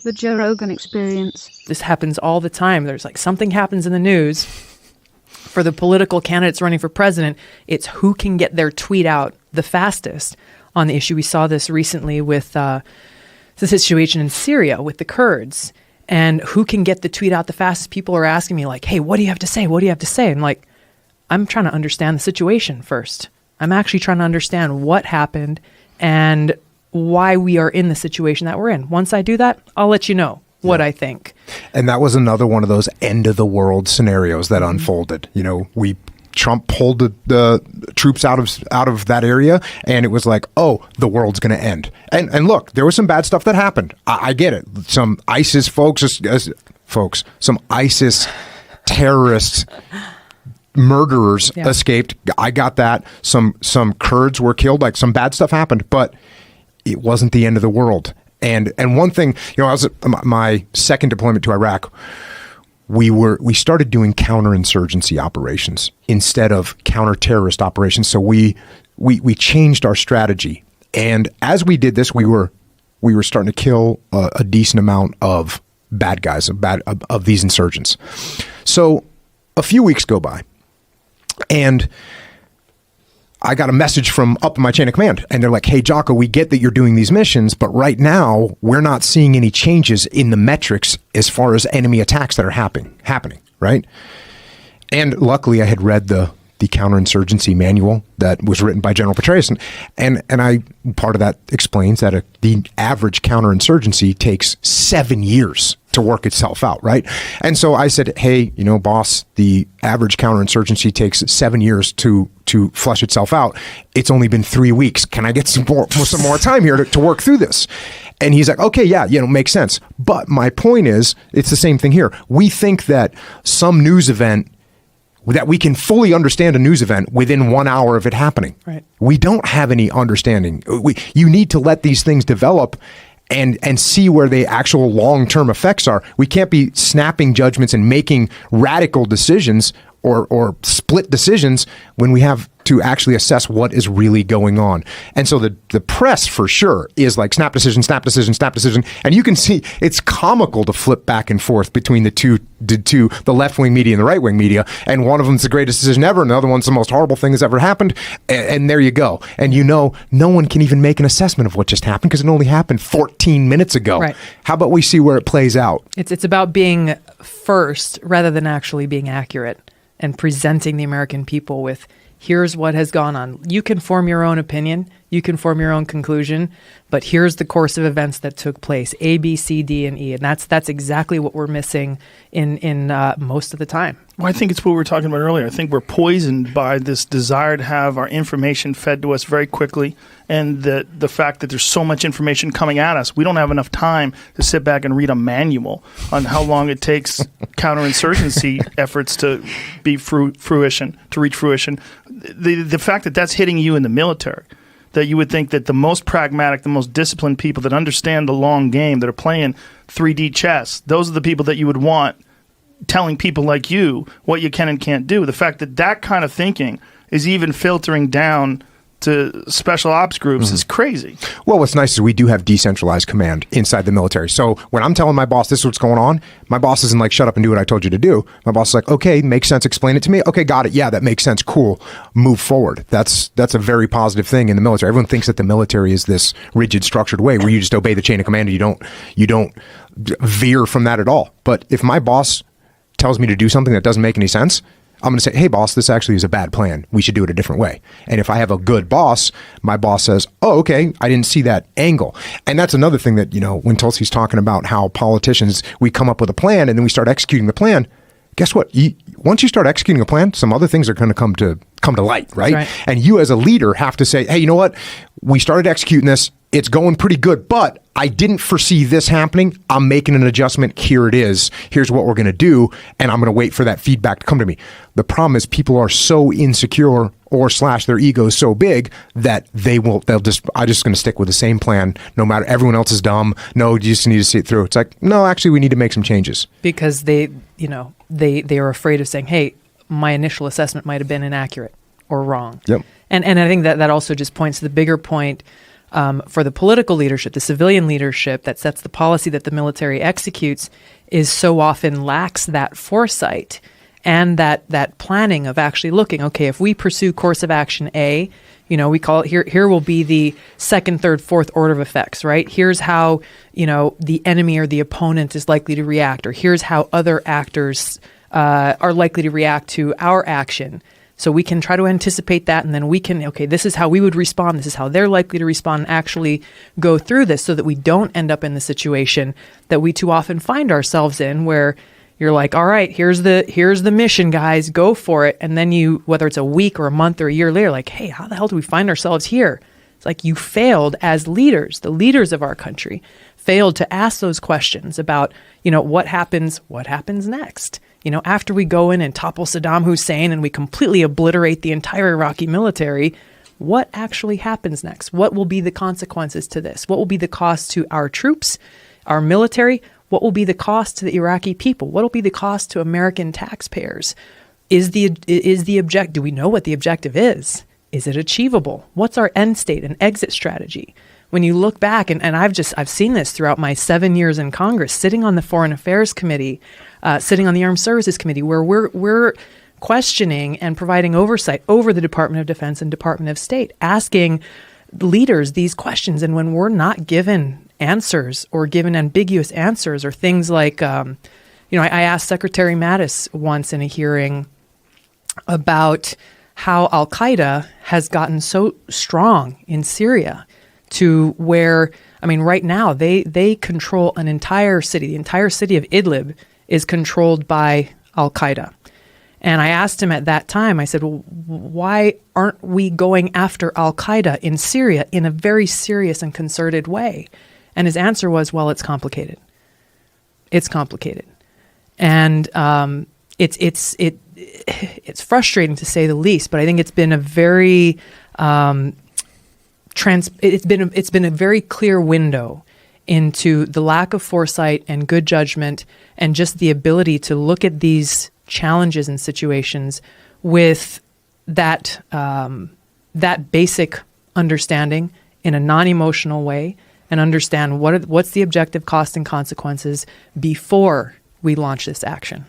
The Joe Rogan experience. This happens all the time. There's like something happens in the news for the political candidates running for president. It's who can get their tweet out the fastest on the issue. We saw this recently with the situation in Syria with the Kurds, and who can get the tweet out the fastest. People are asking me like, hey, what do you have to say? What do you have to say? And like, I'm trying to understand the situation first. I'm actually trying to understand what happened and why we are in the situation that we're in. Once I do that, I'll let you know what I think. And that was another one of those end of the world scenarios that unfolded. You know, Trump pulled the troops out of that area, and it was like, oh, the world's going to end. And look, there was some bad stuff that happened. I get it. Some ISIS some ISIS terrorists, murderers escaped. I got that. Some Kurds were killed. Like, some bad stuff happened, but it wasn't the end of the world. And one thing, you know, I was my second deployment to Iraq. We started doing counterinsurgency operations instead of counter-terrorist operations. So we changed our strategy, and as we did this, we were starting to kill a decent amount of bad guys, of these insurgents. So a few weeks go by, and I got a message from up in my chain of command, and they're like, hey, Jocko, we get that you're doing these missions, but right now we're not seeing any changes in the metrics as far as enemy attacks that are happening, right? And luckily I had read the counterinsurgency manual that was written by General Petraeus, and part of that explains that the average counterinsurgency takes 7 years to work itself out, right? And so I said, hey, you know, boss, the average counterinsurgency takes 7 years to flesh itself out. It's only been 3 weeks. Can I get some more time here to work through this? And he's like, okay, yeah, makes sense. But my point is, it's the same thing here. We think that some news event, that we can fully understand a news event within 1 hour of it happening. Right. We don't have any understanding. You need to let these things develop and see where the actual long-term effects are. We can't be snapping judgments and making radical decisions or split decisions when we have to actually assess what is really going on. And so the press for sure is like snap decision, snap decision, snap decision. And you can see it's comical to flip back and forth between the left-wing media and the right-wing media. And one of them's the greatest decision ever, and the other one's the most horrible thing that's ever happened. And there you go. And you know, no one can even make an assessment of what just happened because it only happened 14 minutes ago. Right. How about we see where it plays out? It's about being first rather than actually being accurate and presenting the American people with, here's what has gone on. You can form your own opinion. You can form your own conclusion. But here's the course of events that took place, A, B, C, D, and E. And that's exactly what we're missing in most of the time. Well, I think it's what we were talking about earlier. I think we're poisoned by this desire to have our information fed to us very quickly, and the fact that there's so much information coming at us. We don't have enough time to sit back and read a manual on how long it takes counterinsurgency efforts to be fruition, to reach fruition. The fact that that's hitting you in the military, that you would think that the most pragmatic, the most disciplined people that understand the long game, that are playing 3D chess, those are the people that you would want telling people like you what you can and can't do. The fact that that kind of thinking is even filtering down to special ops groups is crazy. Well, what's nice is we do have decentralized command inside the military. So when I'm telling my boss this is what's going on, my boss isn't like, shut up and do what I told you to do. My boss is like, okay, makes sense. Explain it to me. Okay, got it. Yeah, that makes sense. Cool. Move forward. That's a very positive thing in the military. Everyone thinks that the military is this rigid, structured way where you just obey the chain of command and you don't veer from that at all. But if my boss tells me to do something that doesn't make any sense, I'm going to say, hey, boss, this actually is a bad plan. We should do it a different way. And if I have a good boss, my boss says, oh, okay, I didn't see that angle. And that's another thing that, you know, when Tulsi's talking about how politicians, we come up with a plan and then we start executing the plan. Guess what? Once you start executing a plan, some other things are going to come to light, right? And you as a leader have to say, hey, you know what? We started executing this. It's going pretty good, but I didn't foresee this happening. I'm making an adjustment. Here it is. Here's what we're going to do. And I'm going to wait for that feedback to come to me. The problem is people are so insecure or / their ego is so big that I'm just going to stick with the same plan. No matter, everyone else is dumb. No, you just need to see it through. It's like, no, actually we need to make some changes. Because they are afraid of saying, hey, my initial assessment might have been inaccurate or wrong. Yep. And I think that also just points to the bigger point for the political leadership, the civilian leadership that sets the policy that the military executes, is so often lacks that foresight and that planning of actually looking, okay, if we pursue course of action A, we call it here will be the second, third, fourth order of effects, right? Here's how, the enemy or the opponent is likely to react, or here's how other actors are likely to react to our action. So we can try to anticipate that, and then we can, okay, this is how we would respond, this is how they're likely to respond, and actually go through this so that we don't end up in the situation that we too often find ourselves in, where you're like, all right, here's the mission, guys, go for it. And then you, whether it's a week or a month or a year later, like, hey, how the hell do we find ourselves here? It's like you failed as leaders. The leaders of our country failed to ask those questions about, what happens next? After we go in and topple Saddam Hussein and we completely obliterate the entire Iraqi military, what actually happens next? What will be the consequences to this? What will be the cost to our troops, our military? What will be the cost to the Iraqi people? What will be the cost to American taxpayers? Is the object? Do we know what the objective is? Is it achievable? What's our end state and exit strategy? When you look back, and I've seen this throughout my 7 years in Congress, sitting on the Foreign Affairs Committee, sitting on the Armed Services Committee, where we're questioning and providing oversight over the Department of Defense and Department of State, asking leaders these questions, and when we're not given answers or given ambiguous answers, or things like, I asked Secretary Mattis once in a hearing about how Al-Qaeda has gotten so strong in Syria to where, right now they control an entire city. The entire city of Idlib is controlled by Al-Qaeda. And I asked him at that time, I said, well, why aren't we going after Al-Qaeda in Syria in a very serious and concerted way? And his answer was, well, it's complicated. It's complicated. And it's frustrating to say the least, but I think it's been a very it's been a very clear window into the lack of foresight and good judgment, and just the ability to look at these challenges and situations with that basic understanding in a non-emotional way, and understand what's the objective cost and consequences before we launch this action.